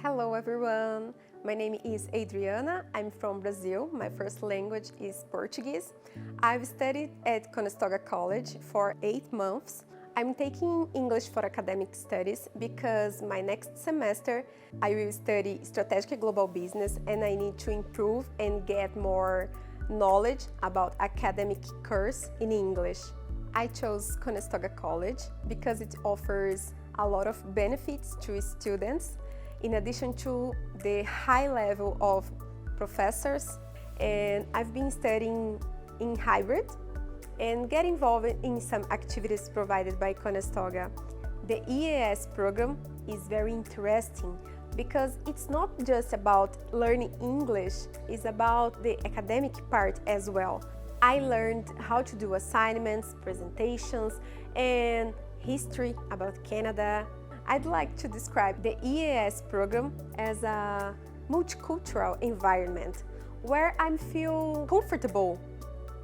Hello everyone, my name is Adriana, I'm from Brazil, my first language is Portuguese. I've studied at Conestoga College for 8 months. I'm taking English for academic studies because my next semester I will study strategic global business and I need to improve and get more knowledge about academic course in English. I chose Conestoga College because it offers a lot of benefits to students in addition to the high level of professors, and I've been studying in hybrid and get involved in some activities provided by Conestoga. The EAS program is very interesting because it's not just about learning English, it's about the academic part as well. I learned how to do assignments, presentations, and history about Canada. I'd like to describe the EAS program as a multicultural environment where I feel comfortable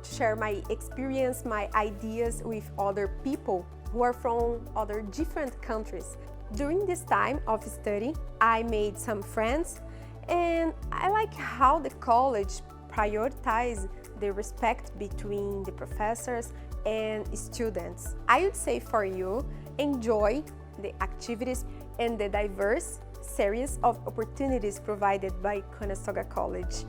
to share my experience, my ideas with other people who are from other different countries. During this time of study, I made some friends and I like how the college prioritizes the respect between the professors and students. I would say for you, enjoy the activities and the diverse series of opportunities provided by Conestoga College.